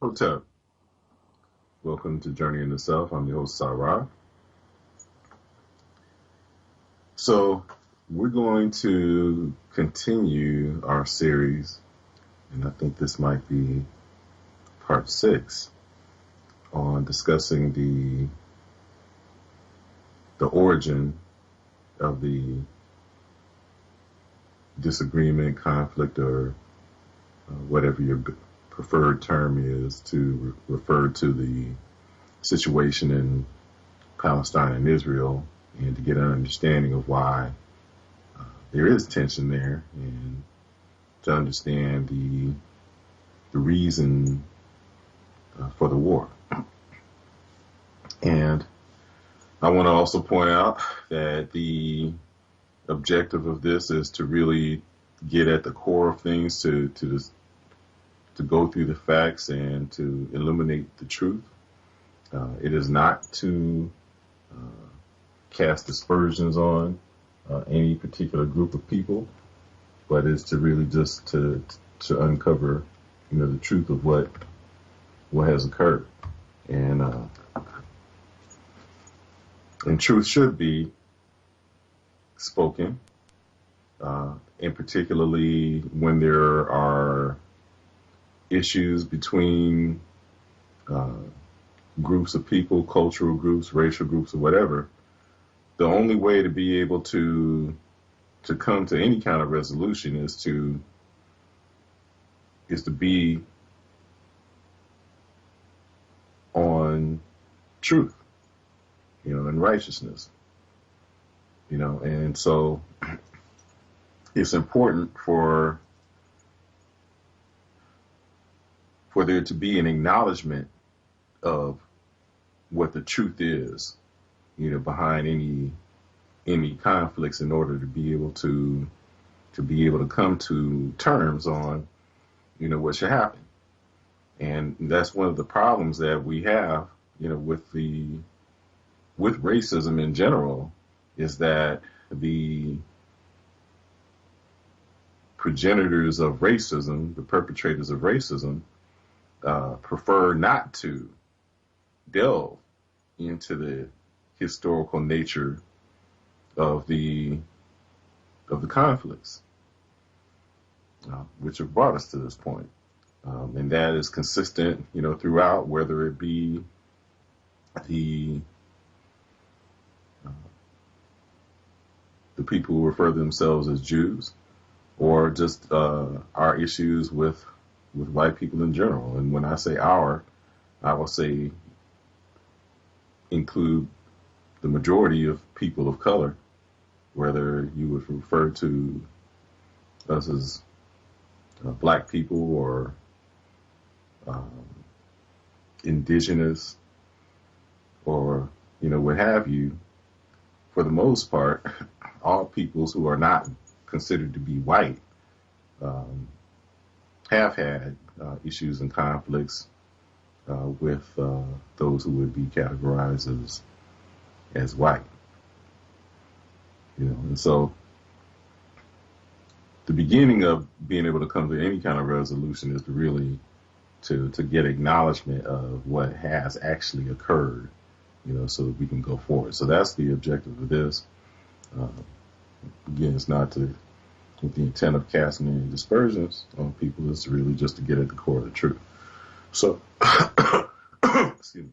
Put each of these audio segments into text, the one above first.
Hotel. Welcome to Journey into Self. I'm your host, Sarah. So, we're going to continue our series, and I think this might be part 6, on discussing the origin of the disagreement, conflict, or whatever your preferred term is to refer to the situation in Palestine and Israel, and to get an understanding of why there is tension there, and to understand the reason for the war. And I want to also point out that the objective of this is to really get at the core of things, to go through the facts and to illuminate the truth. It is not to cast aspersions on any particular group of people, but is to really just to uncover, the truth of what has occurred, and truth should be spoken, and particularly when there are issues between groups of people, cultural groups, racial groups, or whatever. The only way to be able to come to any kind of resolution is to be on truth, and righteousness, and so it's important for there to be an acknowledgement of what the truth is, behind any conflicts, in order to be able to come to terms on, what should happen. And that's one of the problems that we have, with racism in general, is that the progenitors of racism, the perpetrators of racism, prefer not to delve into the historical nature of the conflicts, which have brought us to this point, and that is consistent, throughout, whether it be the people who refer to themselves as Jews, or just our issues with white people in general. And when I say our, I will say include the majority of people of color, whether you would refer to us as black people or indigenous, or what have you. For the most part, all peoples who are not considered to be white have had issues and conflicts with those who would be categorized as white. And so the beginning of being able to come to any kind of resolution is to really to get acknowledgement of what has actually occurred, so that we can go forward. So that's the objective of this. Again, it's not with the intent of casting any dispersions on people. It's really just to get at the core of the truth. So, excuse me.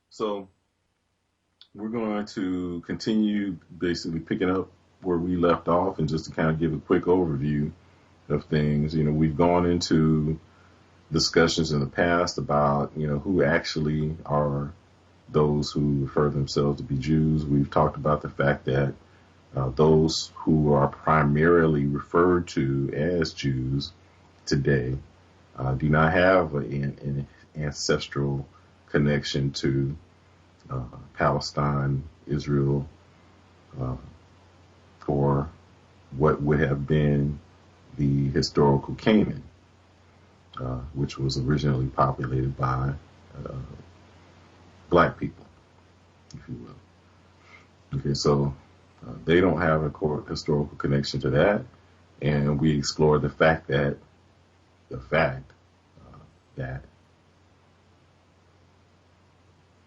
So we're going to continue basically picking up where we left off, and just to kind of give a quick overview of things. We've gone into discussions in the past about, who actually are those who refer themselves to be Jews. We've talked about the fact that those who are primarily referred to as Jews today do not have an ancestral connection to Palestine, Israel, or what would have been the historical Canaan, which was originally populated by black people, if you will. Okay, so they don't have a historical connection to that, and we explore the fact that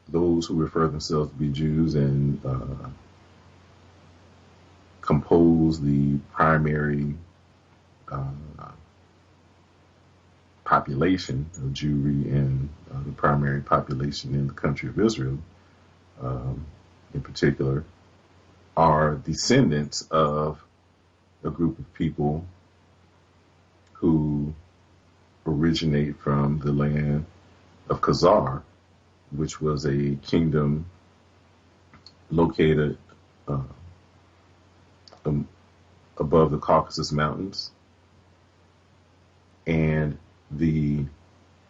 those who refer themselves to be Jews and compose the primary uh, population of Jewry and the primary population in the country of Israel, in particular, are descendants of a group of people who originate from the land of Khazar, which was a kingdom located above the Caucasus Mountains. And the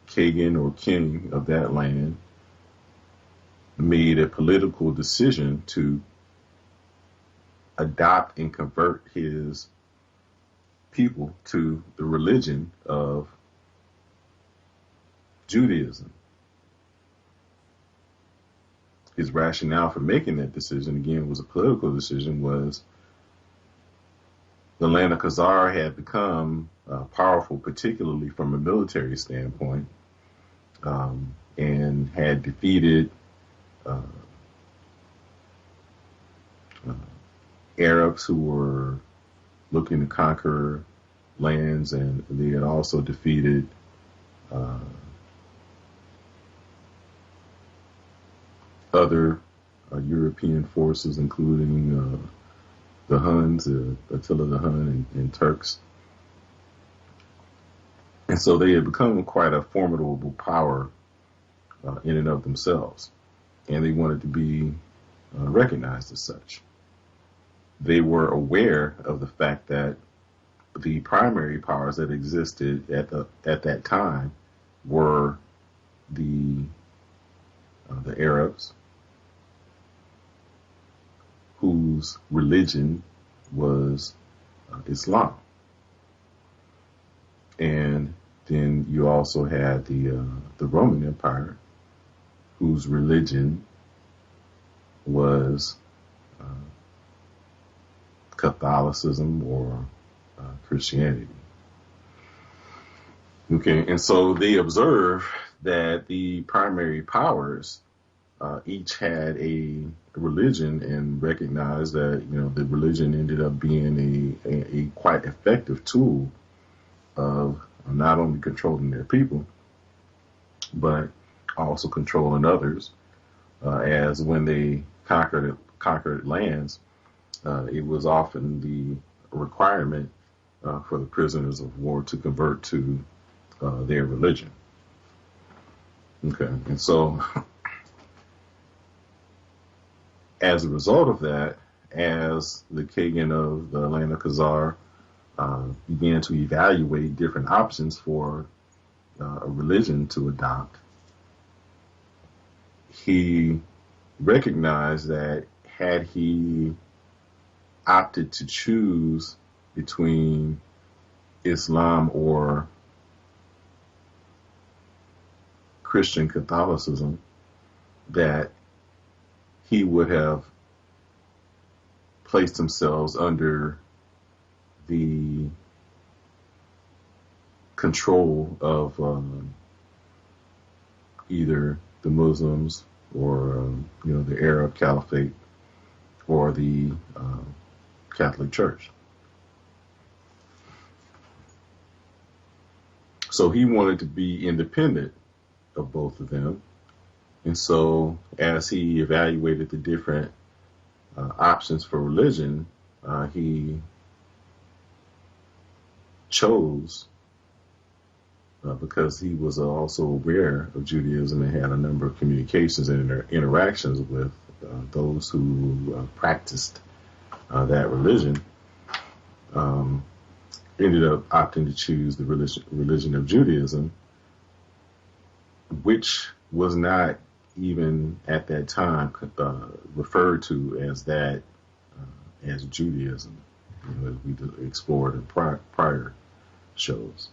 Kagan or king of that land made a political decision to adopt and convert his people to the religion of Judaism. His rationale for making that decision, again, was a political decision, was the land of Khazar had become powerful, particularly from a military standpoint, and had defeated Arabs who were looking to conquer lands, and they had also defeated other European forces, including the Huns, Attila the Hun, and Turks. And so they had become quite a formidable power in and of themselves, and they wanted to be recognized as such. They were aware of the fact that the primary powers that existed at that time were the Arabs, whose religion was Islam. And then you also had the Roman Empire, whose religion was Catholicism or Christianity. Okay, and so they observe that the primary powers each had a religion, and recognized that the religion ended up being a quite effective tool of not only controlling their people, but also controlling others. As when they conquered lands, it was often the requirement for the prisoners of war to convert to their religion. Okay, and so as a result of that, as the Kagan of the land of Khazar began to evaluate different options for a religion to adopt, he recognized that had he opted to choose between Islam or Christian Catholicism, that he would have placed themselves under the control of either the Muslims or the Arab Caliphate or the Catholic Church. So he wanted to be independent of both of them. And so as he evaluated the different options for religion, he chose, because he was also aware of Judaism and had a number of communications and interactions with those who practiced that religion, ended up opting to choose the religion of Judaism, which was not even at that time referred to as that, as Judaism, as we explored in prior shows.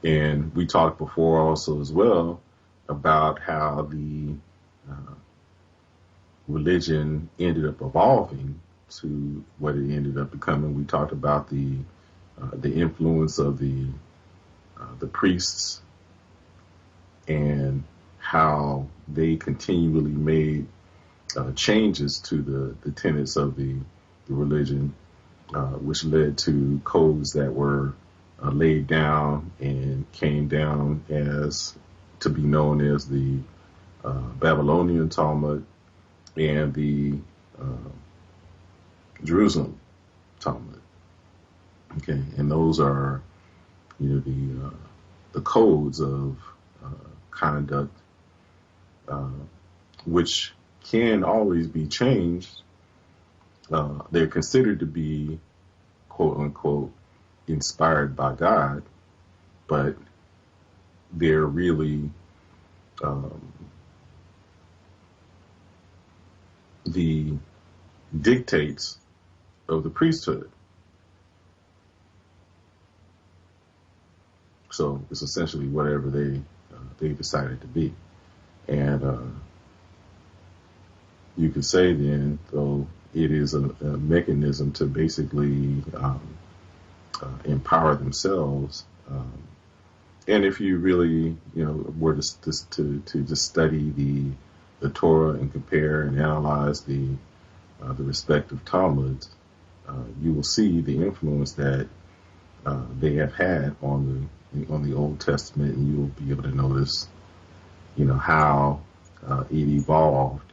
And we talked before also as well about how the religion ended up evolving to what it ended up becoming. We talked about the influence of the priests and how they continually made changes to the tenets of the religion, which led to codes that were laid down and came down as to be known as the Babylonian Talmud and the Jerusalem Talmud. Okay, and those are, the codes of conduct, which can always be changed. They're considered to be, quote unquote, inspired by God, but they're really the dictates of the priesthood. So it's essentially whatever they decided to be. And you could say then, though, it is a mechanism to basically empower themselves. And if you really, were to just study the Torah and compare and analyze the respective Talmuds, you will see the influence that they have had on the Old Testament, and you will be able to notice, how it evolved,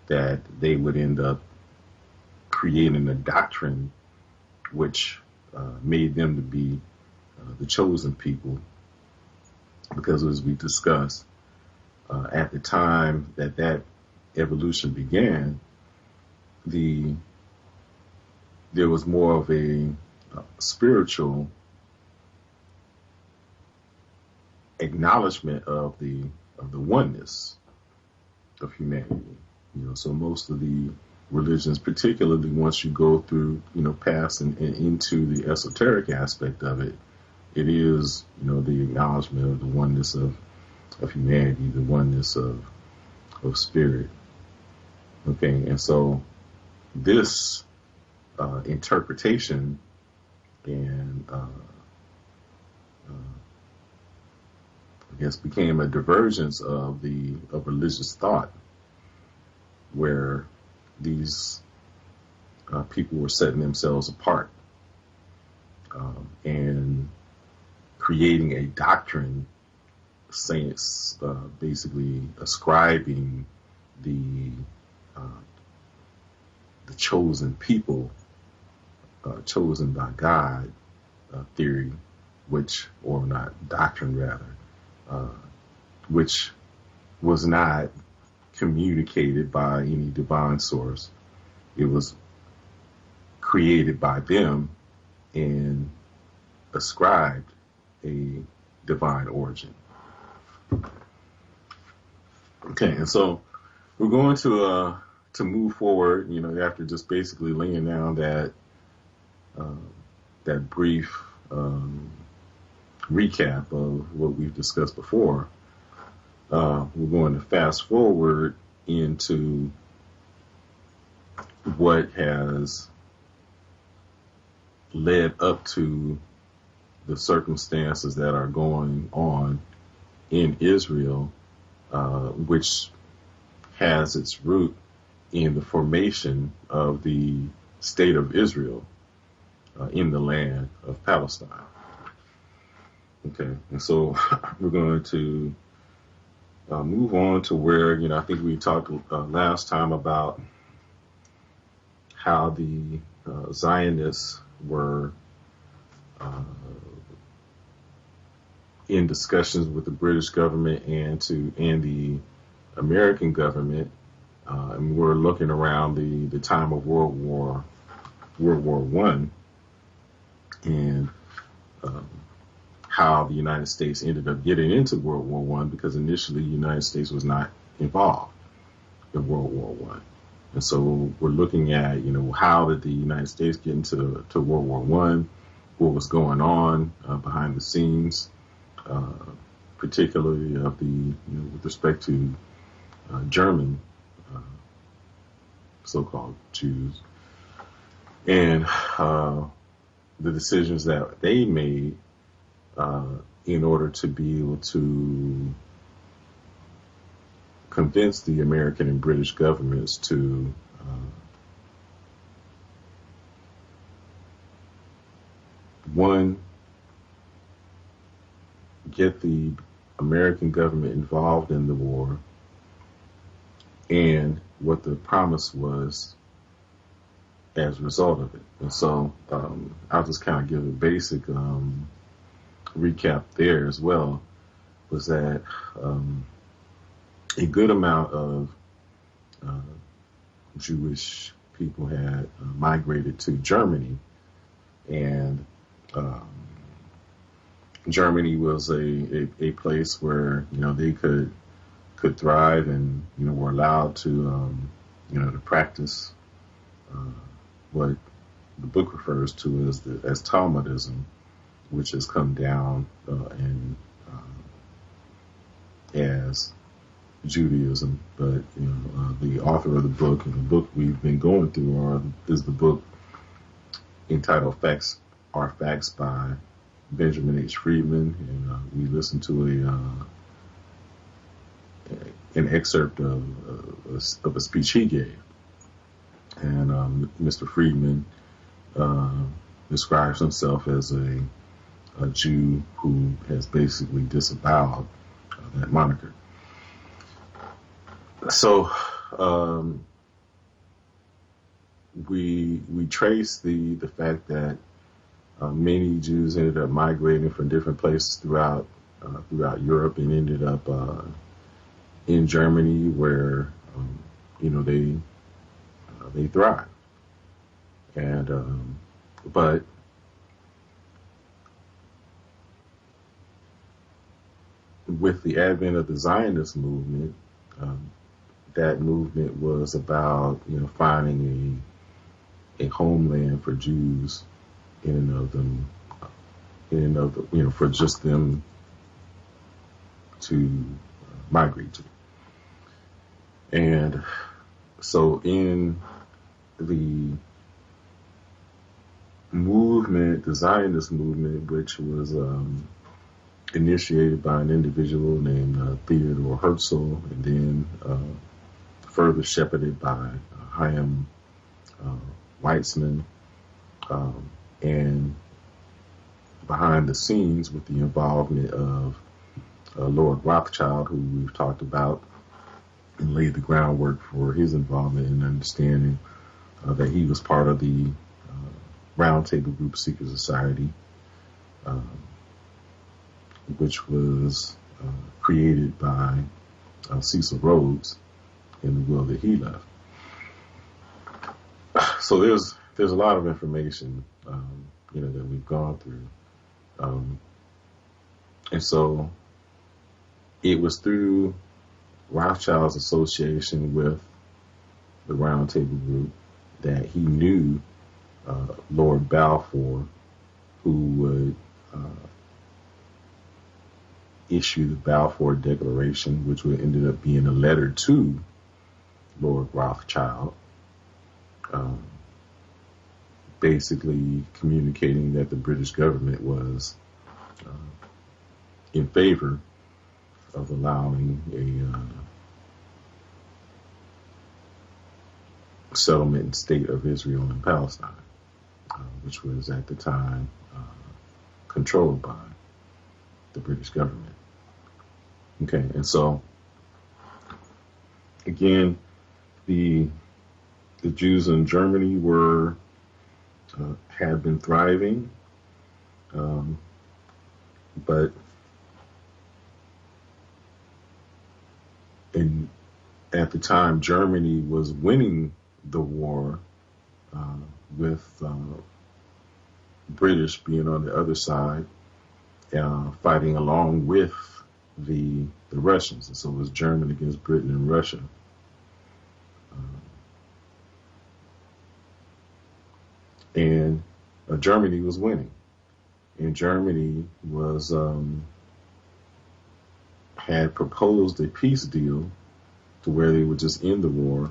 that they would end up creating a doctrine which made them to be the chosen people, because as we discussed, at the time that evolution began, there was more of a spiritual acknowledgement of the oneness of humanity. So most of the religions, particularly once you go through, past and into the esoteric aspect of it, it is, the acknowledgement of the oneness of humanity, the oneness of spirit. Okay, and so this interpretation and I guess became a divergence of religious thought, where these people were setting themselves apart and creating a doctrine, saying basically ascribing the chosen people, chosen by God theory, or not doctrine rather, which was not communicated by any divine source. It was created by them and ascribed a divine origin. Okay, and so we're going to move forward, after just basically laying down that brief recap of what we've discussed before. We're going to fast forward into what has led up to the circumstances that are going on in Israel, which has its root in the formation of the state of Israel in the land of Palestine. Okay, and so we're going to move on to where, I think we talked last time about how the Zionists were in discussions with the British government and the American government, and we're looking around the time of World War I, and how the United States ended up getting into World War I, because initially the United States was not involved in World War I. And so we're looking at, how did the United States get into World War I? What was going on behind the scenes, particularly of with respect to German so-called Jews, and the decisions that they made in order to be able to convince the American and British governments to one, get the American government involved in the war, and what the promise was as a result of it. And so I'll just kind of give a basic recap there as well, was that a good amount of Jewish people had migrated to Germany, and Germany was a place where they could thrive, and were allowed to to practice what the book refers to as Talmudism, which has come down and as Judaism. But the author of the book, and the book we've been going through is the book entitled "Facts Are Facts" by Benjamin H. Friedman, and we listened to an excerpt of a speech he gave. And Mr. Friedman describes himself as a Jew who has basically disavowed that moniker. So we trace the fact that many Jews ended up migrating from different places throughout Europe, and ended up in Germany, where they thrived. And but with the advent of the Zionist movement, that movement was about finding a homeland for Jews for just them to migrate to. And so in the movement, the Zionist movement, which was initiated by an individual named Theodor Herzl, and then further shepherded by Chaim Weizmann, and behind the scenes with the involvement of Lord Rothschild, who we've talked about, and laid the groundwork for his involvement in understanding that he was part of the Roundtable Group Secret Society, which was created by Cecil Rhodes in the will that he left. So there's a lot of information that we've gone through, and so it was through Rothschild's association with the Roundtable Group that he knew Lord Balfour, who would issue the Balfour Declaration, which would ended up being a letter to Lord Rothschild, basically communicating that the British government was in favor of allowing a settlement state of Israel and Palestine, which was at the time controlled by the British government. Okay, and so again, the Jews in Germany had been thriving, but at the time, Germany was winning the war, with British being on the other side, fighting along with the Russians. And so it was Germany against Britain and Russia. And Germany was winning. And Germany was had proposed a peace deal to where they would just end the war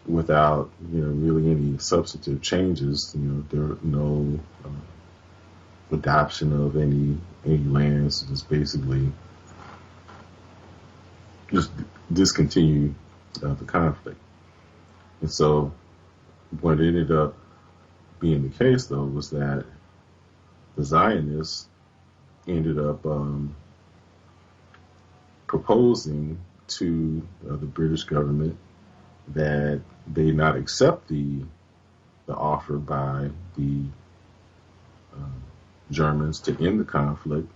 without really any substantive changes. There were no adoption of any lands, just basically just discontinue the conflict. And so what ended up being the case, though, was that the Zionists ended up proposing to the British government that they not accept the offer by the Germans to end the conflict,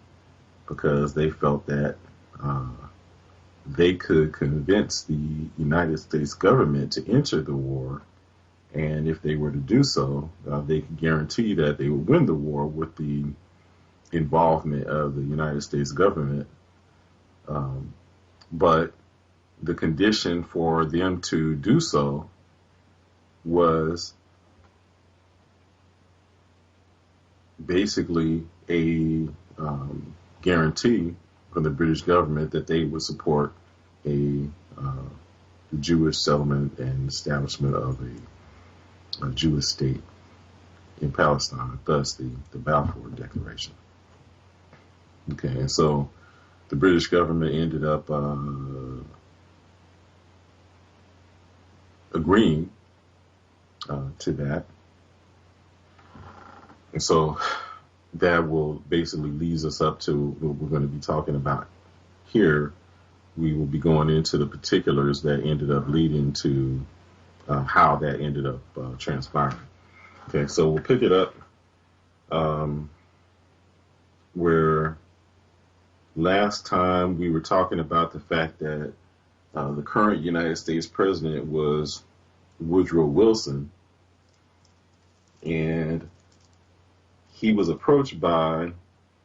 because they felt that they could convince the United States government to enter the war, and if they were to do so, they could guarantee that they would win the war with the involvement of the United States government. But the condition for them to do so was basically a guarantee from the British government that they would support a Jewish settlement and establishment of a Jewish state in Palestine, thus the Balfour Declaration. Okay, and so the British government ended up agreeing to that. And so that will basically leads us up to what we're going to be talking about here. We will be going into the particulars that ended up leading to how that ended up transpiring. Okay, so we'll pick it up where last time we were talking about the fact that the current United States president was Woodrow Wilson, and he was approached by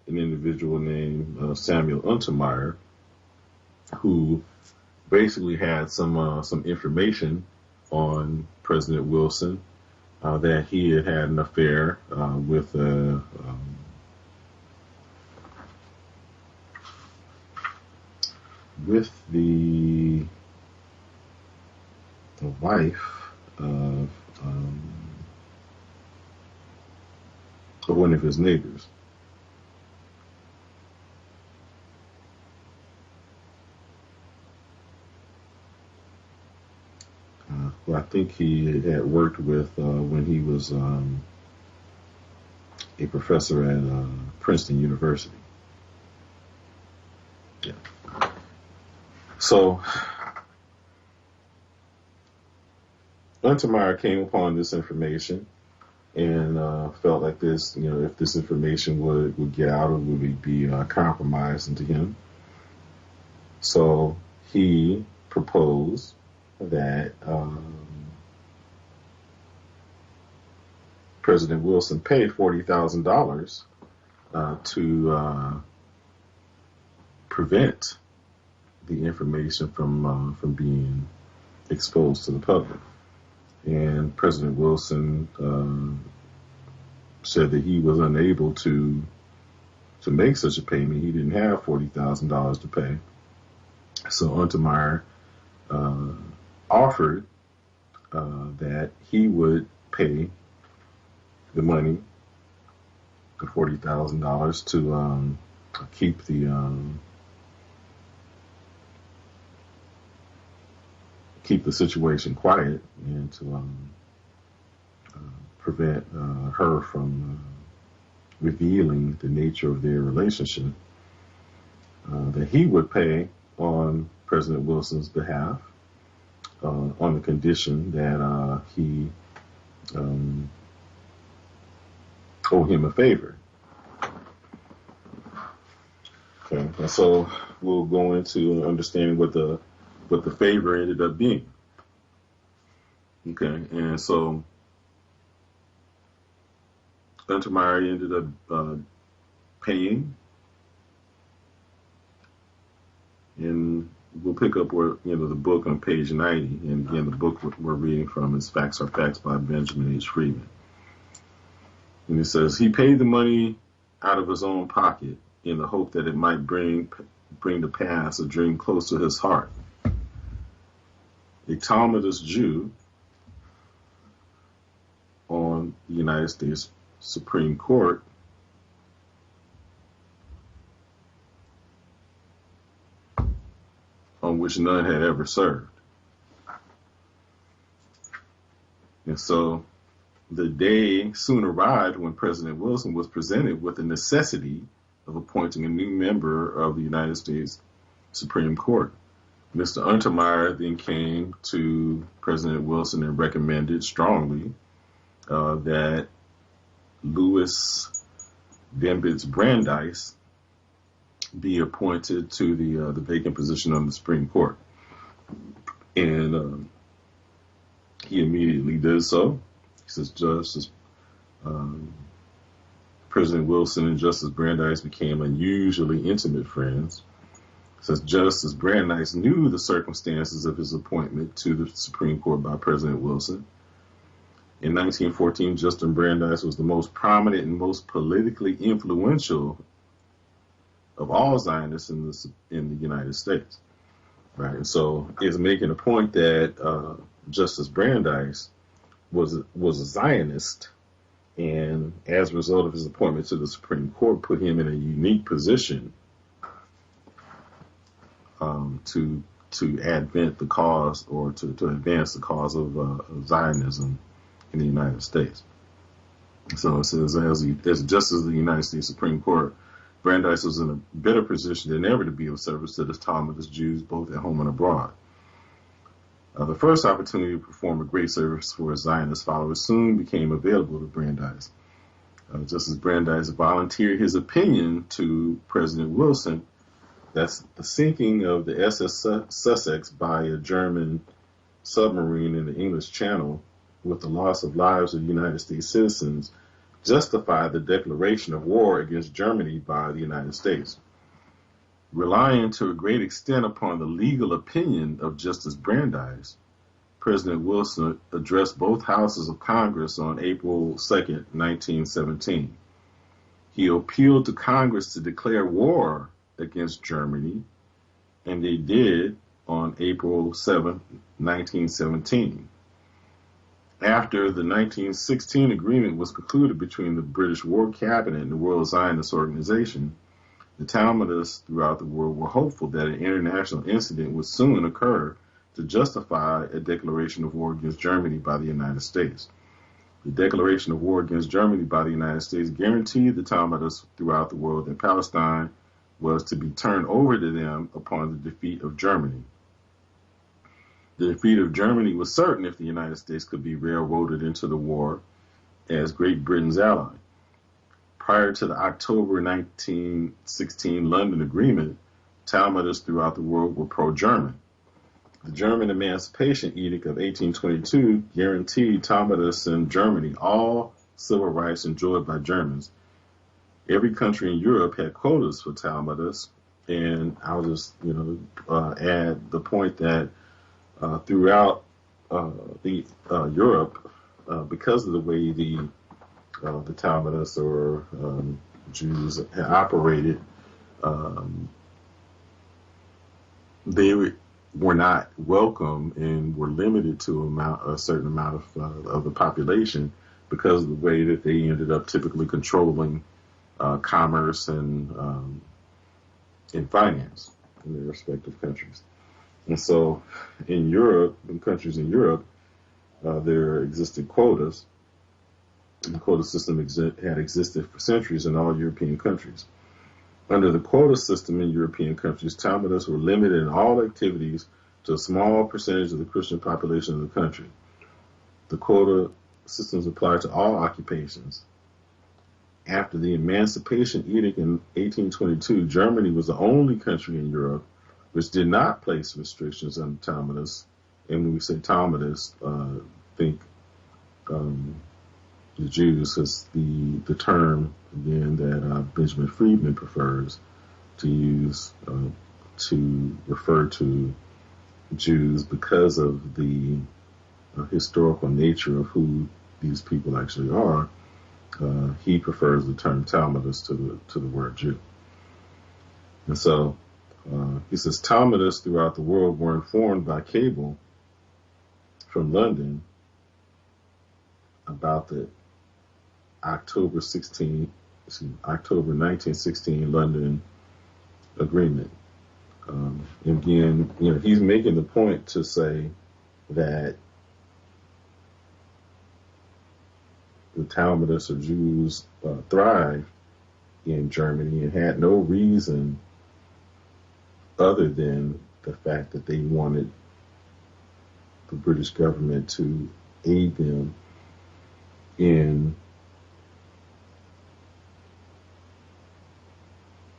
an individual named Samuel Untermeyer, who basically had some information on President Wilson, that he had had an affair with the wife of one of his neighbors. Who I think he had worked with when he was a professor at Princeton University. Yeah. So Untermeyer came upon this information and felt like this, if this information would get out, it would be compromising to him. So he proposed that President Wilson pay $40,000 to prevent the information from being exposed to the public. And President Wilson said that he was unable to make such a payment. He didn't have $40,000 to pay. So Untermeyer offered that he would pay the money, the $40,000, to keep the situation quiet and to prevent her from revealing the nature of their relationship, that he would pay on President Wilson's behalf on the condition that he owe him a favor. Okay, and so we'll go into understanding what the favor ended up being. Okay, and so Untermeyer ended up paying, and we'll pick up where the book on page 90, and again the book we're reading from is Facts Are Facts by Benjamin H. Friedman. And it says, he paid the money out of his own pocket in the hope that it might bring to pass a dream close to his heart. A Talmudist Jew on the United States Supreme Court on which none had ever served. And so the day soon arrived when President Wilson was presented with the necessity of appointing a new member of the United States Supreme Court. Mr. Untermeyer then came to President Wilson and recommended strongly that Louis Dembitz Brandeis be appointed to the vacant position on the Supreme Court. And he immediately did so. He says President Wilson and Justice Brandeis became unusually intimate friends. It says Justice Brandeis knew the circumstances of his appointment to the Supreme Court by President Wilson. In 1914, Justice Brandeis was the most prominent and most politically influential of all Zionists in the United States. Right, and so it's making a point that Justice Brandeis was a Zionist, and as a result of his appointment to the Supreme Court, put him in a unique position to advance the cause or to advance the cause of Zionism in the United States. So it says, as Justice of the United States Supreme Court, Brandeis was in a better position than ever to be of service to the Talmudist Jews both at home and abroad. The first opportunity to perform a great service for his Zionist followers soon became available to Brandeis. Justice Brandeis volunteered his opinion to President Wilson. That's the sinking of the SS Sussex by a German submarine in the English Channel with the loss of lives of United States citizens justified the declaration of war against Germany by the United States. Relying to a great extent upon the legal opinion of Justice Brandeis, President Wilson addressed both houses of Congress on April 2nd, 1917. He appealed to Congress to declare war against Germany, and they did on April 7th, 1917. After the 1916 agreement was concluded between the British War Cabinet and the World Zionist Organization, the Talmudists throughout the world were hopeful that an international incident would soon occur to justify a declaration of war against Germany by the United States. The declaration of war against Germany by the United States guaranteed the Talmudists throughout the world that Palestine was to be turned over to them upon the defeat of Germany. The defeat of Germany was certain if the United States could be railroaded into the war as Great Britain's ally. Prior to the October 1916 London Agreement, Talmudists throughout the world were pro-German. The German Emancipation Edict of 1822 guaranteed Talmudists in Germany all civil rights enjoyed by Germans. Every country in Europe had quotas for Talmudists, and I'll just add the point that throughout Europe, because of the way the Talmudists or Jews had operated, they were not welcome and were limited to a certain amount of the population because of the way that they ended up typically controlling commerce and finance in their respective countries. And so in Europe, in countries in Europe, there existed quotas. And the quota system had existed for centuries in all European countries. Under the quota system in European countries, Talmudists were limited in all activities to a small percentage of the Christian population of the country. The quota systems applied to all occupations. After the Emancipation Edict in 1822, Germany was the only country in Europe which did not place restrictions on Talmudists. And when we say Talmudists, think the Jews is the term, again, that Benjamin Friedman prefers to use to refer to Jews because of the historical nature of who these people actually are. He prefers the term Talmudist to the word Jew. And so he says Talmudists throughout the world were informed by cable from London about the October 1916 London Agreement. Again, he's making the point to say that the Talmudists or Jews thrived in Germany and had no reason other than the fact that they wanted the British government to aid them in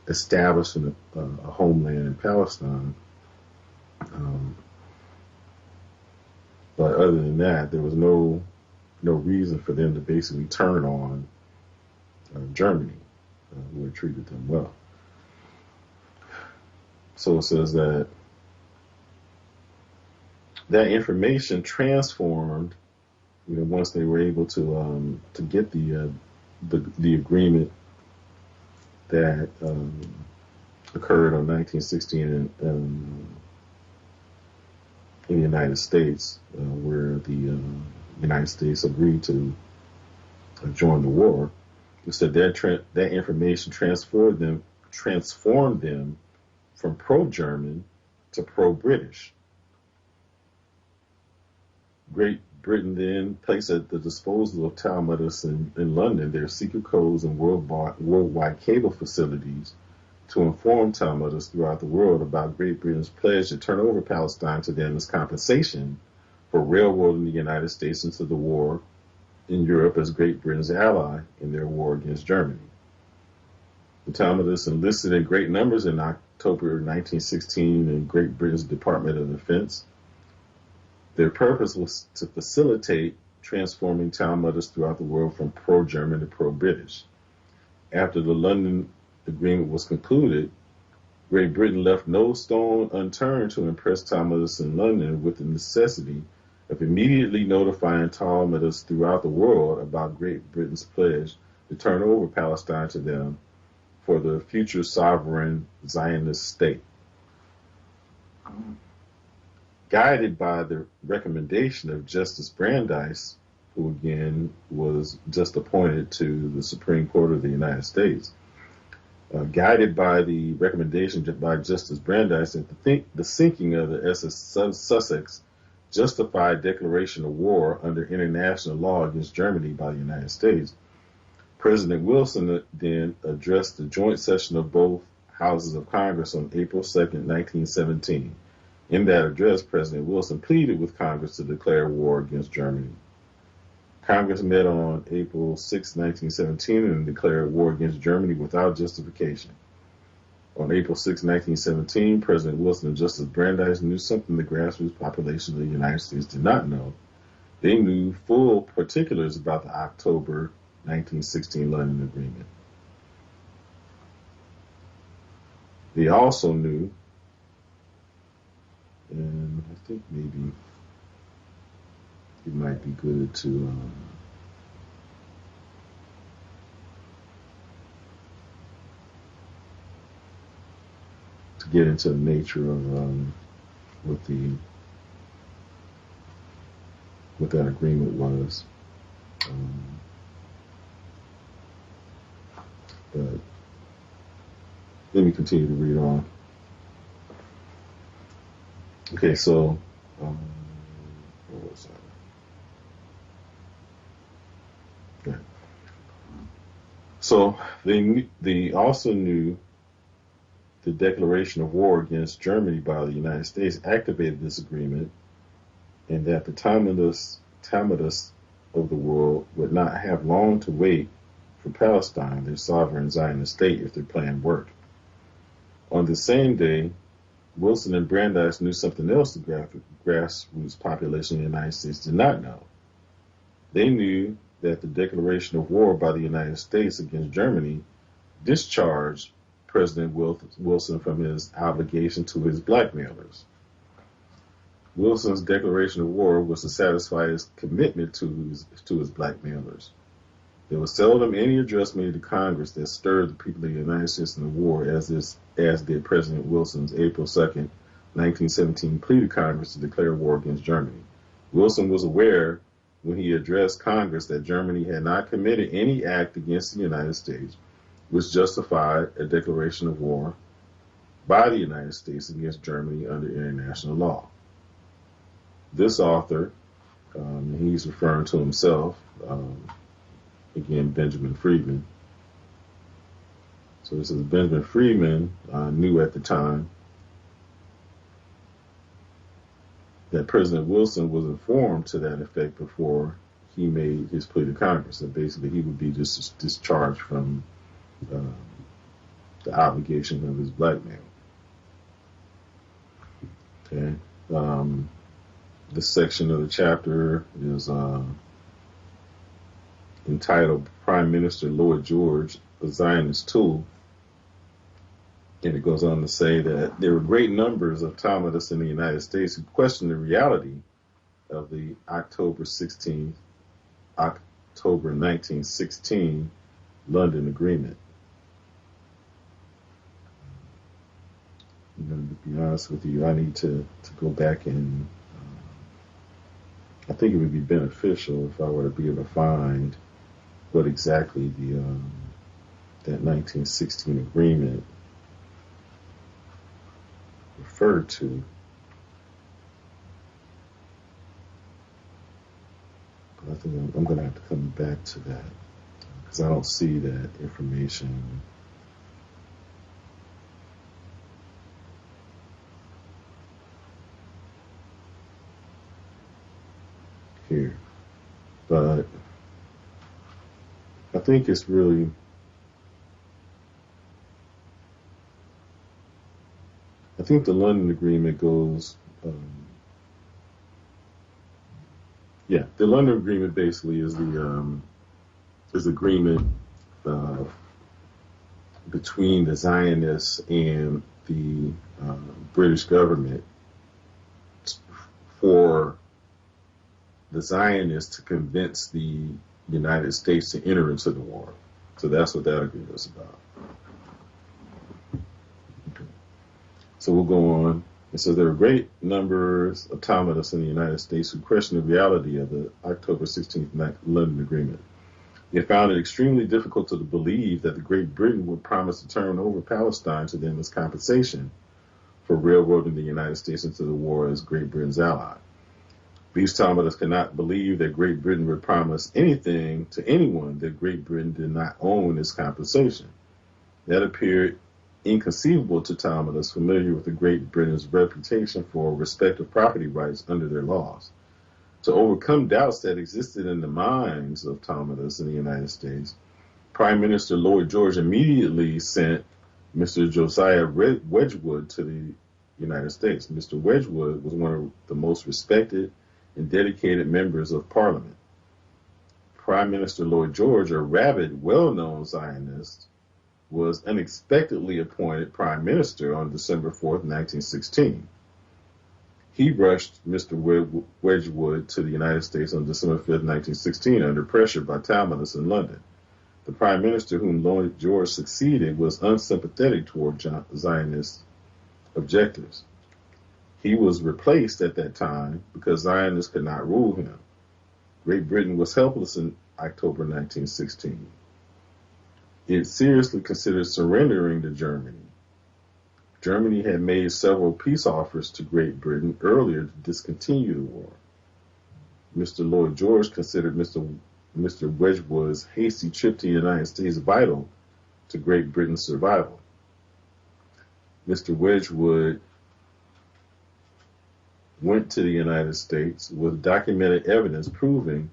establishing a homeland in Palestine. But other than that, there was no reason for them to basically turn on Germany, who had treated them well. So it says that information transformed, once they were able to get the agreement that occurred on 1916 in the United States, where the United States agreed to join the war. It said that information transformed them from pro-German to pro-British. Great Britain then placed at the disposal of Talmudists in London their secret codes and worldwide cable facilities to inform Talmudists throughout the world about Great Britain's pledge to turn over Palestine to them as compensation for railroading the United States into the war in Europe as Great Britain's ally in their war against Germany. The Talmudists enlisted in great numbers in October 1916 in Great Britain's Department of Defense. Their purpose was to facilitate transforming Talmudists throughout the world from pro-German to pro-British. After the London Agreement was concluded, Great Britain left no stone unturned to impress Talmudists in London with the necessity of immediately notifying Talmudists throughout the world about Great Britain's pledge to turn over Palestine to them for the future sovereign Zionist state. Guided by the recommendation of Justice Brandeis, who again was just appointed to the Supreme Court of the United States, guided by the recommendation by Justice Brandeis that the sinking of the SS Sussex justified declaration of war under international law against Germany by the United States, President Wilson then addressed the joint session of both houses of Congress on April 2nd, 1917. In that address, President Wilson pleaded with Congress to declare war against Germany. Congress met on April 6, 1917 and declared war against Germany without justification. On April 6, 1917, President Wilson and Justice Brandeis knew something the grassroots population of the United States did not know. They knew full particulars about the October 1916 London Agreement. They also knew, and I think maybe it might be good to get into the nature of what that agreement was. But let me continue to read on. Okay, so where was I? Okay. So they also knew the declaration of war against Germany by the United States activated this agreement, and that the Talmudists of the world would not have long to wait for Palestine, their sovereign Zionist state, if their plan worked. On the same day, Wilson and Brandeis knew something else the grassroots population of the United States did not know. They knew that the declaration of war by the United States against Germany discharged President Wilson from his obligation to his blackmailers. Wilson's declaration of war was to satisfy his commitment to his blackmailers. There was seldom any address made to Congress that stirred the people of the United States in the war as did President Wilson's April 2nd, 1917 plea to Congress to declare war against Germany. Wilson was aware when he addressed Congress that Germany had not committed any act against the United States which justified a declaration of war by the United States against Germany under international law. This author, he's referring to himself, again, Benjamin Friedman. So this is Benjamin Friedman knew at the time that President Wilson was informed to that effect before he made his plea to Congress, that basically he would be discharged from the obligation of his blackmail. Okay. This section of the chapter is entitled Prime Minister Lloyd George, a Zionist Tool. And it goes on to say that there were great numbers of Talmudists in the United States who questioned the reality of the October 1916 London Agreement. To be honest with you, I need to go back and I think it would be beneficial if I were to be able to find what exactly that 1916 agreement referred to. But I think I'm going to have to come back to that because I don't see that information. Here. But I think it's really I think the London Agreement goes the London Agreement basically is the agreement between the Zionists and the British government for the Zionists to convince the United States to enter into the war. So that's what that agreement is about. Okay. So we'll go on. It says there are great numbers of Talmudists in the United States who question the reality of the October 16th London Agreement. They found it extremely difficult to believe that the Great Britain would promise to turn over Palestine to them as compensation for railroading the United States into the war as Great Britain's ally. These Talmudists cannot believe that Great Britain would promise anything to anyone that Great Britain did not own as compensation. That appeared inconceivable to Talmudists familiar with the Great Britain's reputation for respect of property rights under their laws. To overcome doubts that existed in the minds of Talmudists in the United States, Prime Minister Lloyd George immediately sent Mr. Josiah Wedgwood to the United States. Mr. Wedgwood was one of the most respected and dedicated members of Parliament. Prime Minister Lloyd George, a rabid, well-known Zionist, was unexpectedly appointed Prime Minister on December 4th, 1916. He rushed Mr. Wedgwood to the United States on December 5th, 1916, under pressure by Talmudists in London. The Prime Minister whom Lloyd George succeeded was unsympathetic toward Zionist objectives. He was replaced at that time because Zionists could not rule him. Great Britain was helpless in October 1916. It seriously considered surrendering to Germany. Germany had made several peace offers to Great Britain earlier to discontinue the war. Mr. Lloyd George considered Mr. Wedgwood's hasty trip to the United States vital to Great Britain's survival. Mr. Wedgwood went to the United States with documented evidence proving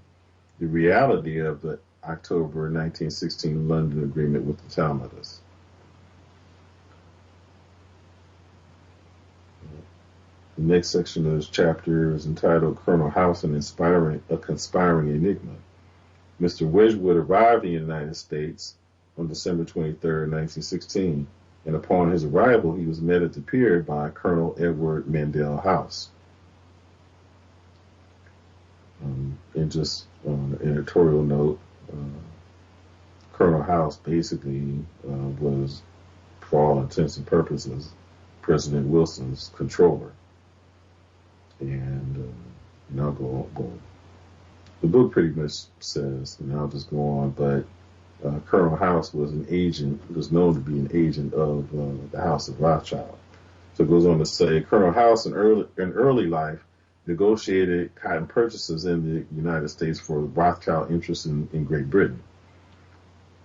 the reality of the October 1916 London Agreement with the Talmudists. The next section of this chapter is entitled Colonel House and a Conspiring Enigma. Mr. Wedgwood arrived in the United States on December 23rd, 1916, and upon his arrival he was met at the pier by Colonel Edward Mandell House. And just on an editorial note, Colonel House basically was, for all intents and purposes, President Wilson's controller. And I'll go on. The book pretty much says, and I'll just go on, but Colonel House was an agent, was known to be an agent of the House of Rothschild. So it goes on to say Colonel House in early life negotiated cotton purchases in the United States for Rothschild interests in Great Britain.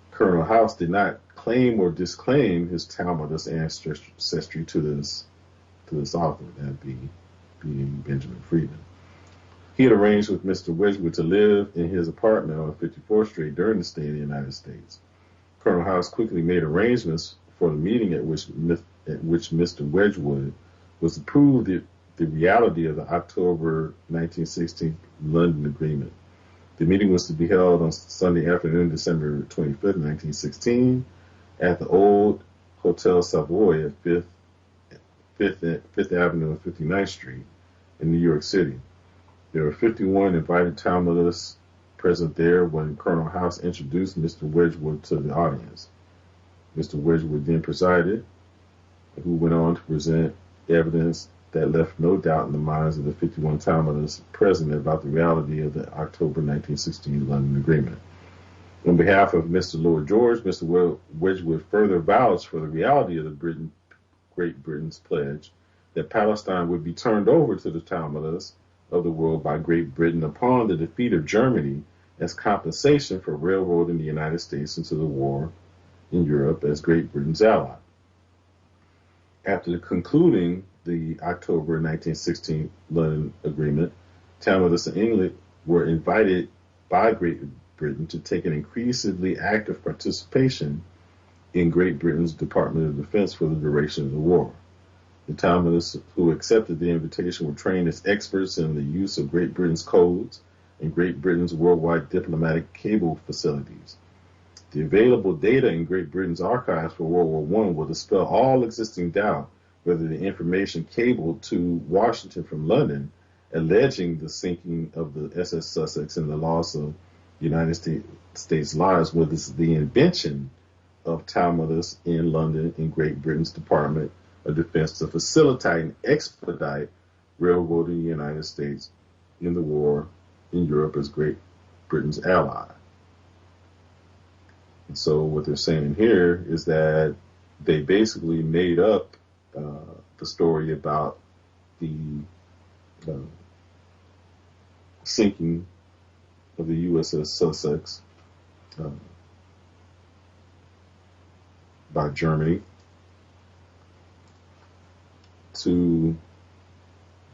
Colonel House did not claim or disclaim his Talmudist ancestry to this author, that being Benjamin Freedman. He had arranged with Mr. Wedgwood to live in his apartment on 54th Street during the stay in the United States. Colonel House quickly made arrangements for the meeting at which Mr. Wedgwood was to prove the reality of the October 1916 London Agreement. The meeting was to be held on Sunday afternoon, December 25th, 1916, at the Old Hotel Savoy at 5th Avenue and 59th Street in New York City. There were 51 invited Talmudists present there when Colonel House introduced Mr. Wedgwood to the audience. Mr. Wedgwood then presided, who went on to present evidence that left no doubt in the minds of the 51 Talmudists present about the reality of the October 1916 London Agreement. On behalf of Mr. Lord George, Mr. Wedgwood further vouched for the reality of the Great Britain's pledge that Palestine would be turned over to the Talmudists of the world by Great Britain upon the defeat of Germany as compensation for railroading the United States into the war in Europe as Great Britain's ally. After concluding the October 1916 London Agreement, Talmudists in England were invited by Great Britain to take an increasingly active participation in Great Britain's Department of Defense for the duration of the war. The Talmudists who accepted the invitation were trained as experts in the use of Great Britain's codes and Great Britain's worldwide diplomatic cable facilities. The available data in Great Britain's archives for World War I will dispel all existing doubt whether the information cabled to Washington from London, alleging the sinking of the SS Sussex and the loss of United States lives, was the invention of Talmudists in London in Great Britain's Department of Defense to facilitate and expedite railroading the United States in the war in Europe as Great Britain's ally. And so what they're saying here is that they basically made up the story about the sinking of the USS Sussex by Germany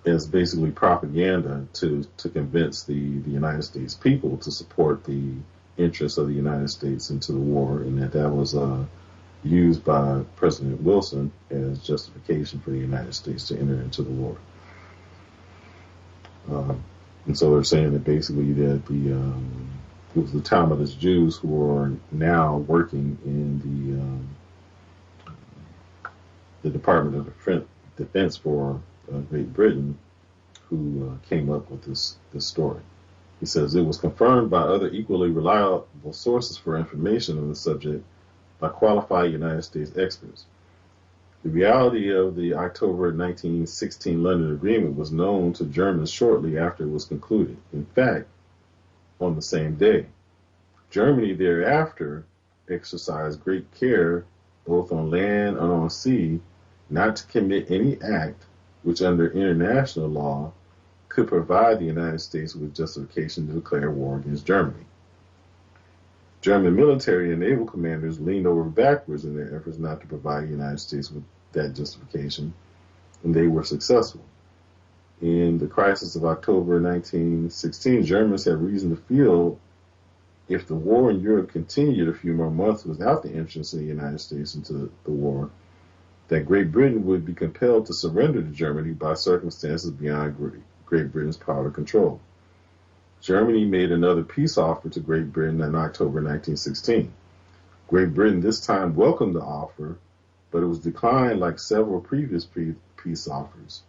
as basically propaganda to convince the United States people to support the interests of the United States into the war, and that was used by President Wilson as justification for the United States to enter into the war. And so they're saying that basically that it was the Talmudist Jews who are now working in the Department of Defense for Great Britain who came up with this story. He says it was confirmed by other equally reliable sources for information on the subject by qualified United States experts. The reality of the October 1916 London Agreement was known to Germans shortly after it was concluded. In fact, on the same day, Germany thereafter exercised great care, both on land and on sea, not to commit any act which under international law could provide the United States with justification to declare war against Germany. German military and naval commanders leaned over backwards in their efforts not to provide the United States with that justification, and they were successful. In the crisis of October 1916, Germans had reason to feel if the war in Europe continued a few more months without the entrance of the United States into the war, that Great Britain would be compelled to surrender to Germany by circumstances beyond Great Britain's power to control. Germany made another peace offer to Great Britain in October 1916. Great Britain this time welcomed the offer, but it was declined like several previous peace offers.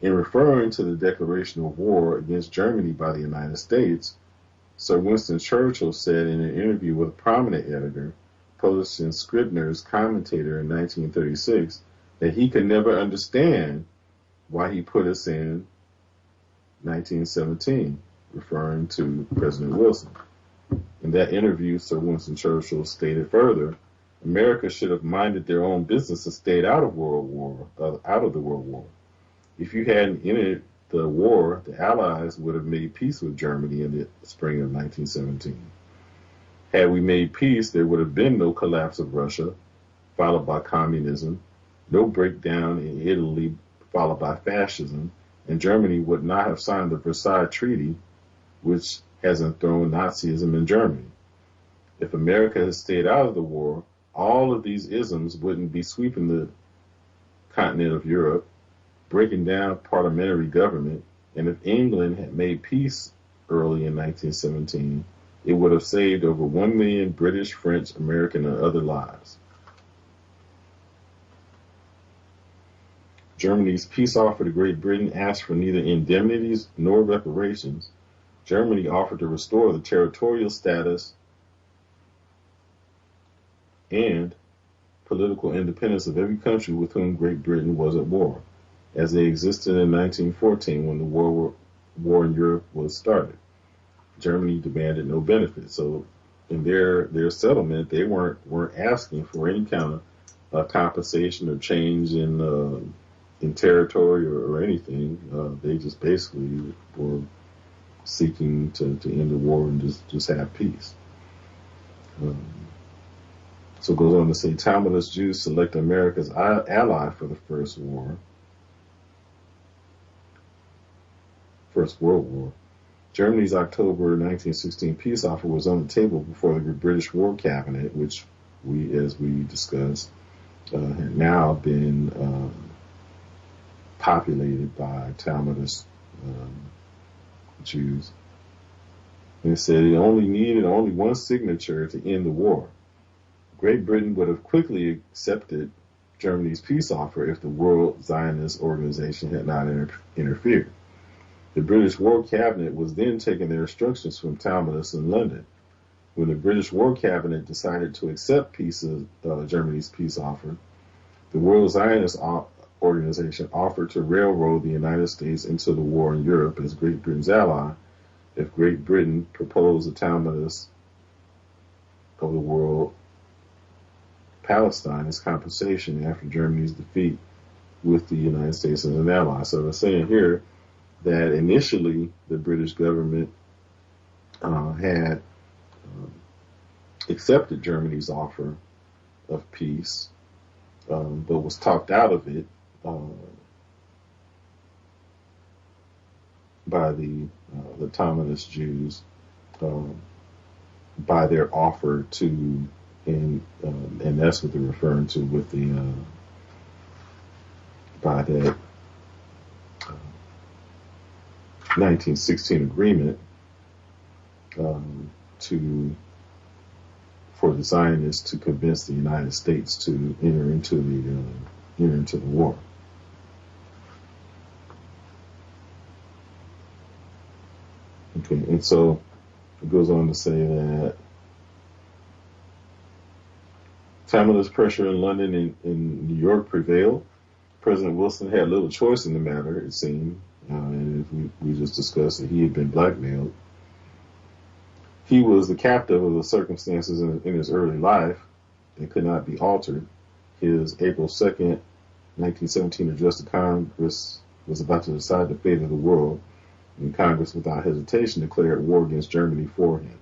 In referring to the declaration of war against Germany by the United States, Sir Winston Churchill said in an interview with a prominent editor, published in Scribner's Commentator in 1936, that he could never understand why he put us in 1917, referring to President Wilson. In that interview, Sir Winston Churchill stated further America should have minded their own business and stayed out of out of the World War. If you hadn't entered the war, the Allies would have made peace with Germany in the spring of 1917. Had we made peace, there would have been no collapse of Russia, followed by communism, no breakdown in Italy, followed by fascism, and Germany would not have signed the Versailles Treaty, which has enthroned Nazism in Germany. If America had stayed out of the war, all of these isms wouldn't be sweeping the continent of Europe, breaking down parliamentary government, and if England had made peace early in 1917, it would have saved over 1 million British, French, American, and other lives. Germany's peace offer to Great Britain asked for neither indemnities nor reparations. Germany offered to restore the territorial status and political independence of every country with whom Great Britain was at war, as they existed in 1914 when the war in Europe was started. Germany demanded no benefits. So in their settlement, they weren't asking for any kind of compensation or change in territory or anything. They just basically were seeking to end the war and just have peace. So it goes on to say, Talmudist Jews select America's ally for the First World War. Germany's October 1916 peace offer was on the table before the British War Cabinet, which as we discussed, had now been populated by Talmudist Jews. And it said it only needed one signature to end the war. Great Britain would have quickly accepted Germany's peace offer if the World Zionist Organization had not interfered. The British War Cabinet was then taking their instructions from Talmudists in London. When the British War Cabinet decided to accept Germany's peace offer, the World Zionist Organization offered to railroad the United States into the war in Europe as Great Britain's ally if Great Britain proposed the Talmudists of the world Palestine as compensation after Germany's defeat with the United States as an ally. So they're saying here that initially the British government had accepted Germany's offer of peace, but was talked out of it by the Talmudist Jews by their offer to, and that's what they're referring to with the by that 1916 agreement for the Zionists to convince the United States to enter into the war. Okay, and so it goes on to say that Talmudist pressure in London and in New York prevailed. President Wilson had little choice in the matter, it seemed, and we just discussed that he had been blackmailed. He was the captive of the circumstances in his early life and could not be altered. His April 2nd, 1917 address to Congress was about to decide the fate of the world, and Congress, without hesitation, declared war against Germany for him.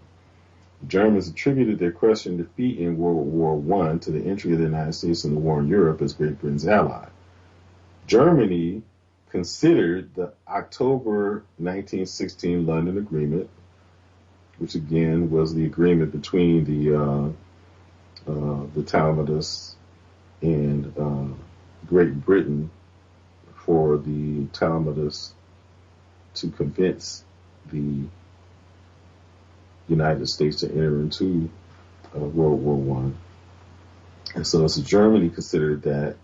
The Germans attributed their crushing defeat in World War I to the entry of the United States in the war in Europe as Great Britain's ally. Germany considered the October 1916 London Agreement, which again was the agreement between the Talmudists and Great Britain for the Talmudists to convince the United States to enter into World War I. And so Germany considered that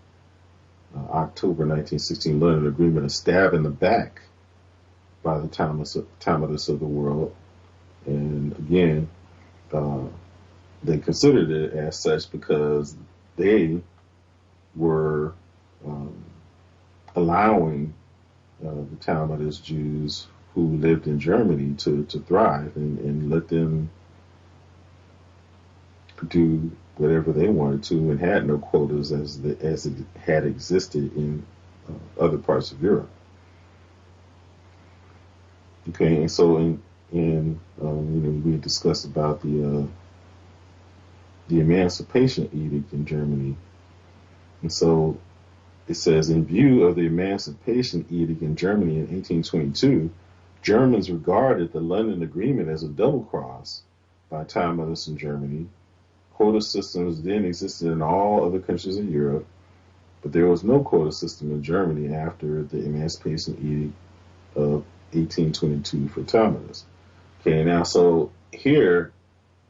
October 1916 London Agreement a stab in the back by the Talmudists of the world. And again, they considered it as such because they were allowing the Talmudist Jews who lived in Germany to thrive and let them do whatever they wanted to and had no quotas as it had existed in other parts of Europe. Okay, and so we discussed about the Emancipation Edict in Germany, and so it says, in view of the Emancipation Edict in Germany in 1822, Germans regarded the London Agreement as a double cross by time others in Germany. Quota systems then existed in all other countries of Europe, but there was no quota system in Germany after the Emancipation Edict of 1822 for time others. Okay, now so here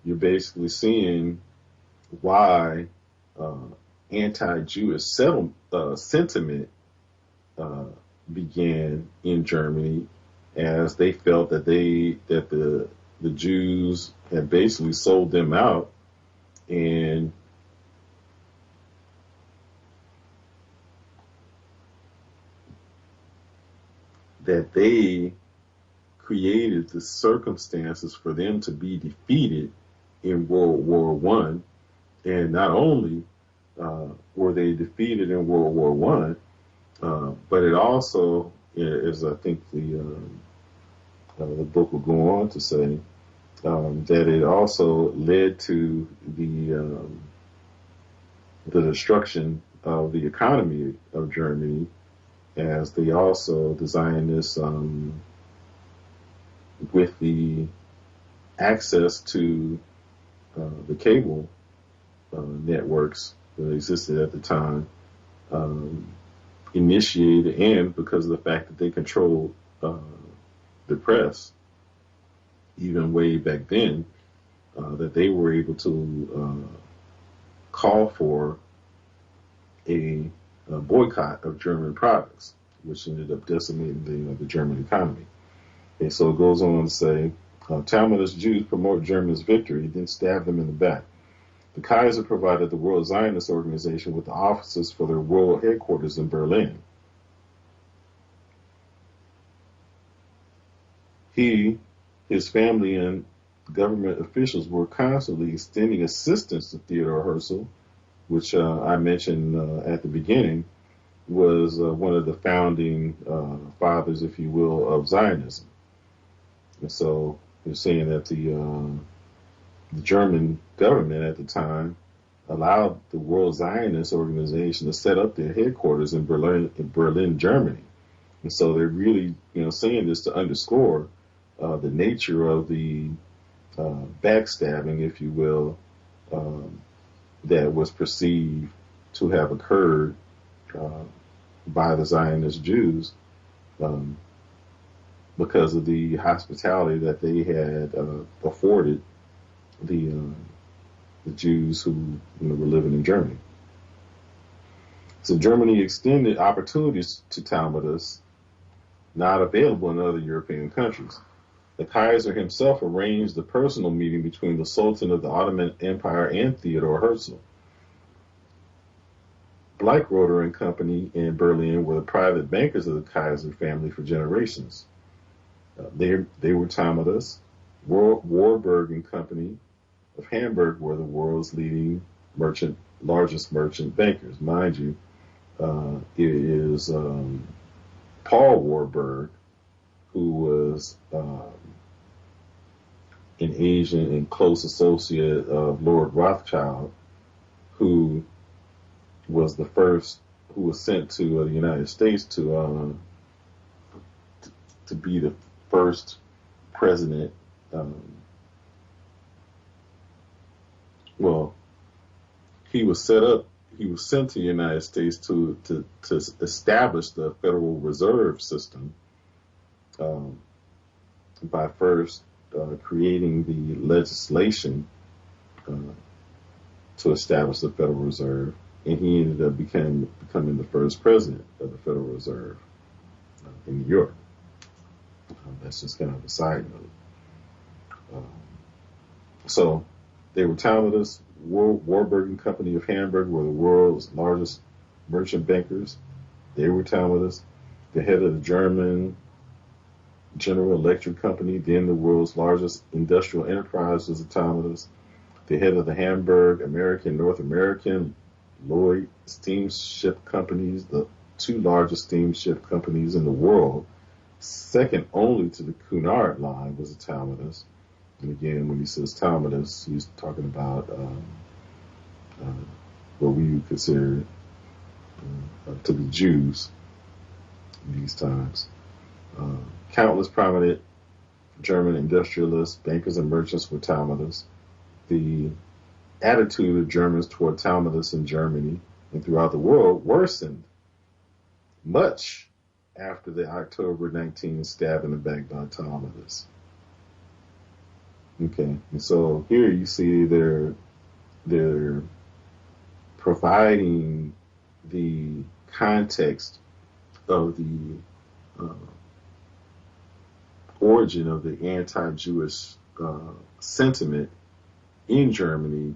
you're basically seeing why anti-Jewish sentiment began in Germany, as they felt that the Jews had basically sold them out, and that they created the circumstances for them to be defeated in World War One. And not only were they defeated in World War One, but it also, as I think the book will go on to say, that it also led to the destruction of the economy of Germany, as they also designed this with the access to the cable networks that existed at the time, initiated, and because of the fact that they controlled the press, even way back then, that they were able to call for a boycott of German products, which ended up decimating the German economy. And so it goes on to say, Talmudist Jews promote Germany's victory, then stab them in the back. The Kaiser provided the World Zionist Organization with the offices for their world headquarters in Berlin. He, his family, and government officials were constantly extending assistance to Theodor Herzl, which I mentioned at the beginning, was one of the founding fathers, if you will, of Zionism. And so you're saying that the German government at the time allowed the World Zionist Organization to set up their headquarters in Berlin, Germany. And so they're really, saying this to underscore the nature of the backstabbing, if you will, that was perceived to have occurred by the Zionist Jews, because of the hospitality that they had afforded the Jews who were living in Germany. So Germany extended opportunities to Talmudists not available in other European countries. The Kaiser himself arranged a personal meeting between the Sultan of the Ottoman Empire and Theodor Herzl. Bleichroder and Company in Berlin were the private bankers of the Kaiser family for generations. They were Talmudists. Warburg and Company of Hamburg were the world's leading largest merchant bankers. Mind you, it is Paul Warburg, who was an agent and close associate of Lord Rothschild, who was the first, who was sent to the United States to be the first president. He was sent to the United States to establish the Federal Reserve System, by first creating the legislation to establish the Federal Reserve, and he ended up becoming the first president of the Federal Reserve in New York. That's just kind of a side note. So they were Talmudists. Warburg and Company of Hamburg were the world's largest merchant bankers. They were Talmudists. The head of the German General Electric Company, then the world's largest industrial enterprise, was a Talmudist. The head of the Hamburg American, North American, Lloyd steamship companies, the two largest steamship companies in the world, second only to the Cunard line, was a Talmudist. And again, when he says Talmudist, he's talking about what we would consider to be Jews in these times. Countless prominent German industrialists, bankers, and merchants were Talmudists. The attitude of Germans toward Talmudists in Germany and throughout the world worsened much after the October 19 stab in the back by Talmudists. Okay, and so here you see they're providing the context of the origin of the anti-Jewish sentiment in Germany,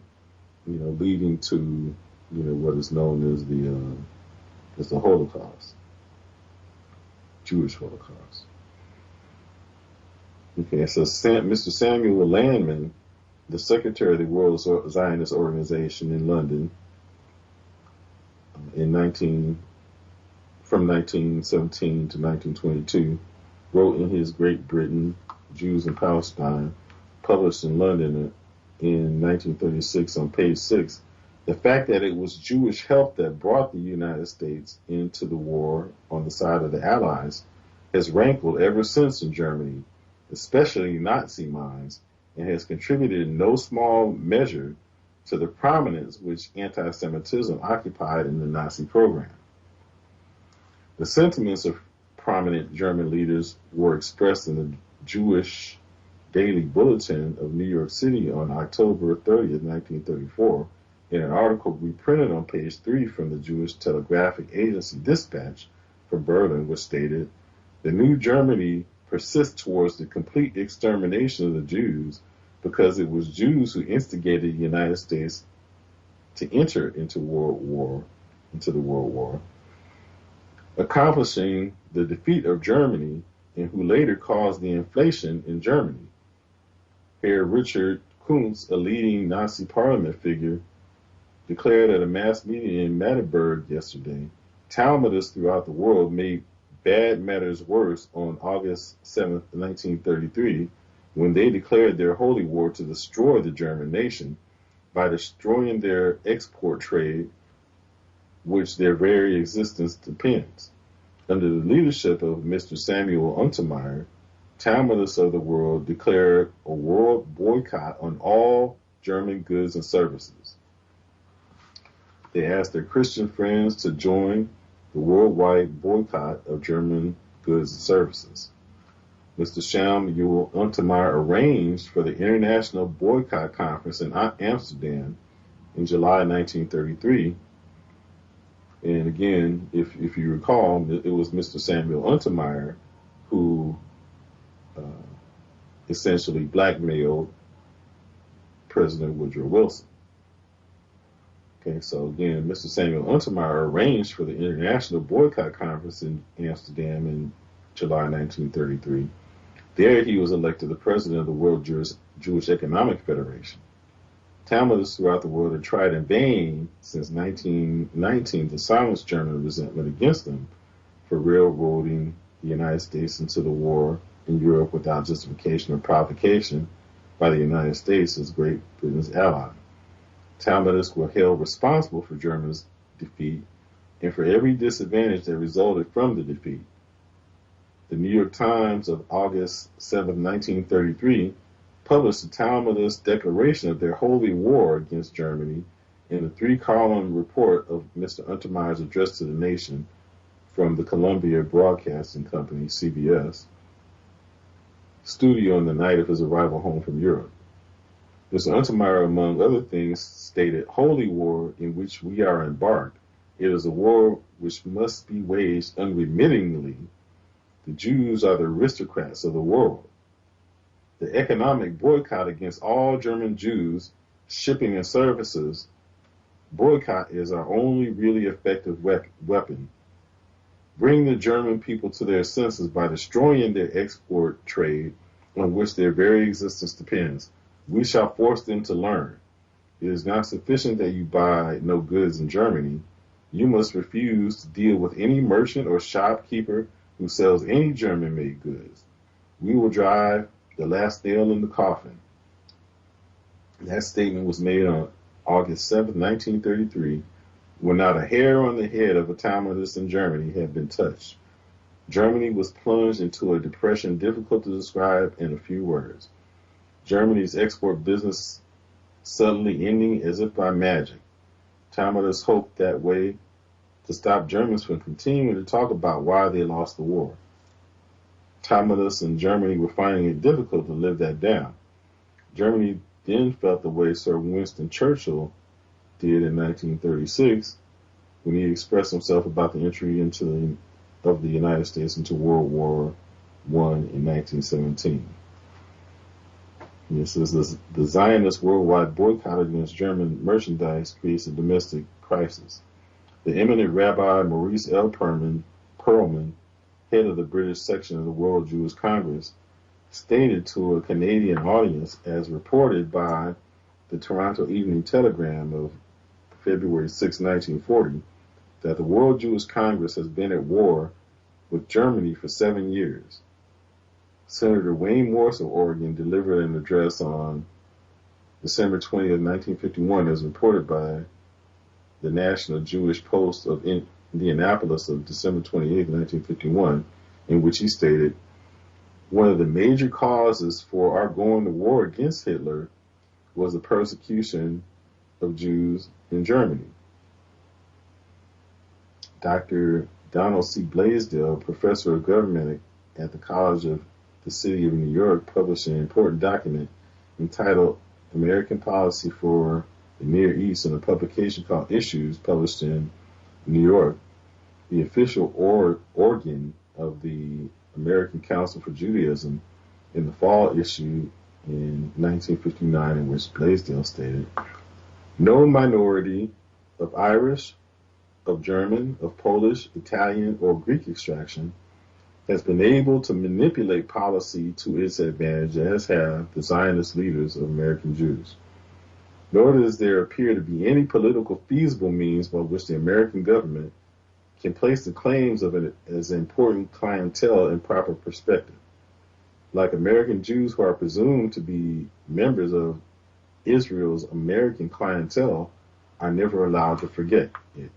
leading to what is known as the Holocaust, Jewish Holocaust. Okay, so Mr. Samuel Landman, the secretary of the World Zionist Organization in London, from 1917 to 1922, wrote in his Great Britain, Jews in Palestine, published in London in 1936 on page 6, the fact that it was Jewish help that brought the United States into the war on the side of the Allies has rankled ever since in Germany, especially Nazi minds, and has contributed in no small measure to the prominence which anti-Semitism occupied in the Nazi program. The sentiments of prominent German leaders were expressed in the Jewish Daily Bulletin of New York City on October 30th, 1934, in an article reprinted on page 3 from the Jewish Telegraphic Agency Dispatch from Berlin, which stated, "The new Germany persists towards the complete extermination of the Jews because it was Jews who instigated the United States to enter into the World War, accomplishing the defeat of Germany, and who later caused the inflation in Germany." Herr Richard Kuntz, a leading Nazi parliament figure, declared at a mass meeting in Magdeburg yesterday, Talmudists throughout the world made bad matters worse on August 7, 1933, when they declared their holy war to destroy the German nation by destroying their export trade, which their very existence depends. Under the leadership of Mr. Samuel Untermyer, Talmudists of the world declared a world boycott on all German goods and services. They asked their Christian friends to join the worldwide boycott of German goods and services. Mr. Samuel Untermyer arranged for the International Boycott Conference in Amsterdam in July 1933. And again, if you recall, it was Mr. Samuel Untermyer who essentially blackmailed President Woodrow Wilson. Okay, so again, Mr. Samuel Untermyer arranged for the International Boycott Conference in Amsterdam in July 1933. There he was elected the president of the World Jewish Economic Federation. Talmudists throughout the world had tried in vain since 1919 to silence German resentment against them for railroading the United States into the war in Europe without justification or provocation by the United States as Great Britain's ally. Talmudists were held responsible for Germany's defeat and for every disadvantage that resulted from the defeat. The New York Times of August 7, 1933, published a Talmudist declaration of their holy war against Germany in a 3-column report of Mr. Untermyer's address to the nation from the Columbia Broadcasting Company, CBS, studio on the night of his arrival home from Europe. Mr. Untermyer, among other things, stated, "Holy war in which we are embarked. It is a war which must be waged unremittingly. The Jews are the aristocrats of the world. The economic boycott against all German Jews, shipping and services, boycott is our only really effective weapon. Bring the German people to their senses by destroying their export trade on which their very existence depends. We shall force them to learn. It is not sufficient that you buy no goods in Germany. You must refuse to deal with any merchant or shopkeeper who sells any German-made goods. We will drive the last nail in the coffin. That statement was made on August 7, 1933, when not a hair on the head of a Talmudist in Germany had been touched. Germany was plunged into a depression difficult to describe in a few words. Germany's export business suddenly ending as if by magic. Talmudists hoped that way to stop Germans from continuing to talk about why they lost the war. Talmudists in Germany were finding it difficult to live that down. Germany then felt the way Sir Winston Churchill did in 1936 when he expressed himself about the entry of the United States into World War I in 1917. It says the Zionist worldwide boycott against German merchandise creates a domestic crisis. The eminent Rabbi Maurice L. Perlman, head of the British section of the World Jewish Congress, stated to a Canadian audience, as reported by the Toronto Evening Telegram of February 6, 1940, that the World Jewish Congress has been at war with Germany for 7 years. Senator Wayne Morse of Oregon delivered an address on December 20, 1951, as reported by the National Jewish Post of Indianapolis of December 28, 1951, in which he stated, "One of the major causes for our going to war against Hitler was the persecution of Jews in Germany." Dr. Donald C. Blaisdell, professor of government at the College of the City of New York, published an important document entitled American Policy for the Near East in a publication called Issues, published in New York, the official organ of the American Council for Judaism, in the fall issue in 1959, in which Blaisdell stated, "No minority of Irish, of German, of Polish, Italian, or Greek extraction has been able to manipulate policy to its advantage as have the Zionist leaders of American Jews. Nor does there appear to be any political feasible means by which the American government can place the claims of it as an important clientele in proper perspective. Like American Jews who are presumed to be members of Israel's American clientele are never allowed to forget it.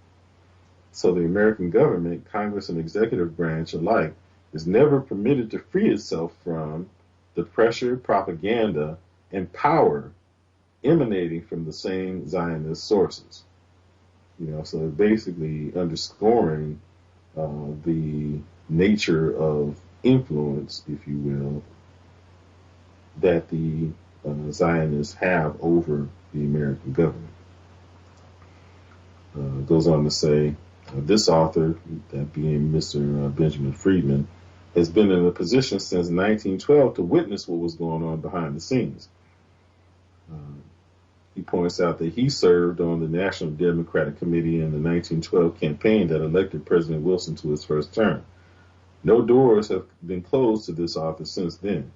So the American government, Congress, and executive branch alike is never permitted to free itself from the pressure, propaganda, and power emanating from the same Zionist sources." So basically underscoring the nature of influence, if you will, that the Zionists have over the American government. Goes on to say, this author, that being Mr. Benjamin Friedman, has been in a position since 1912 to witness what was going on behind the scenes. He points out that he served on the National Democratic Committee in the 1912 campaign that elected President Wilson to his first term. No doors have been closed to this author since then.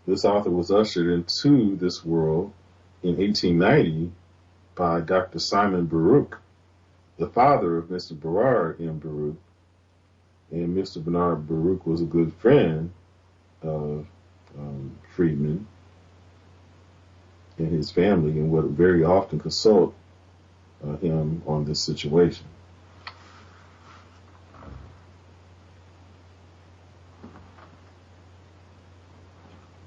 This author was ushered into this world in 1890 by Dr. Simon Baruch, the father of Mr. Berard M. Baruch, and Mr. Bernard Baruch was a good friend of Friedman and his family, and would very often consult him on this situation.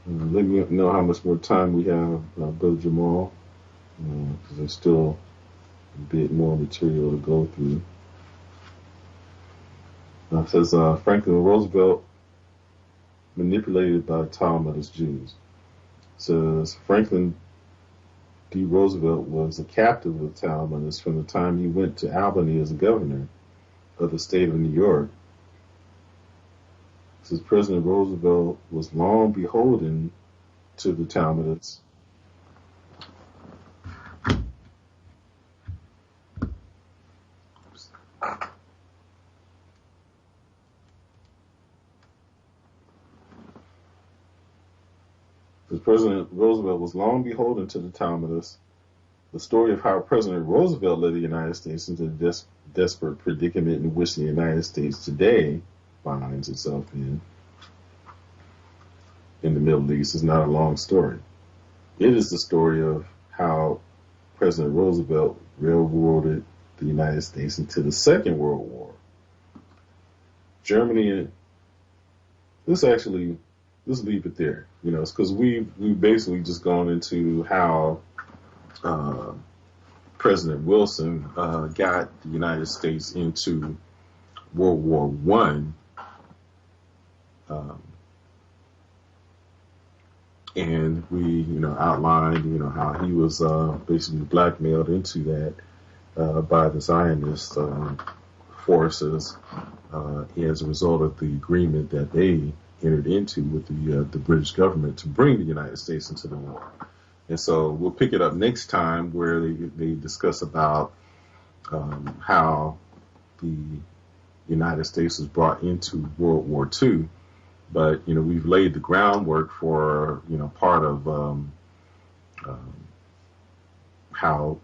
Let me know how much more time we have, Brother Jamal, because there's still a bit more material to go through. It says Franklin Roosevelt manipulated by Talmudist Jews. It says Franklin D. Roosevelt was a captive of Talmudists from the time he went to Albany as governor of the state of New York. It says President Roosevelt was long beholden to the Talmudists. President Roosevelt was long beholden to the Talmudists the story of how President Roosevelt led the United States into the desperate predicament in which the United States today finds itself in the Middle East is not a long story. It is the story of how President Roosevelt railroaded the United States into the Second World War. Germany, let's leave it there. You know, it's because we've basically just gone into how President Wilson got the United States into World War One, and we, outlined, how he was basically blackmailed into that by the Zionist forces as a result of the agreement that they entered into with the British government to bring the United States into the war. And so we'll pick it up next time where they discuss about how the United States was brought into World War II. But, we've laid the groundwork for, part of how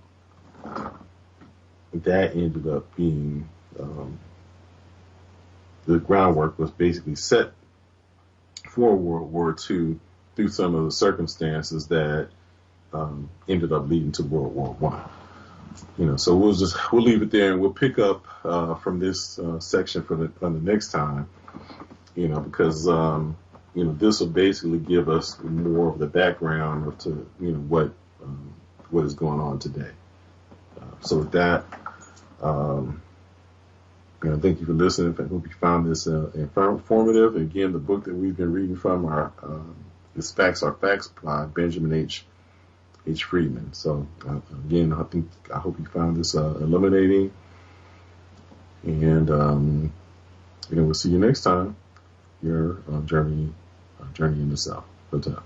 that ended up being, the groundwork was basically set for World War II through some of the circumstances that ended up leading to World War One. So we'll leave it there, and we'll pick up from this section for the next time. Because this will basically give us more of the background of what is going on today. So with that, thank you for listening. I hope you found this informative. Again, the book that we've been reading from is Facts Are Facts by Benjamin H. Friedman. So again, I hope you found this illuminating, and we'll see you next time. Your journey in the South. Good time.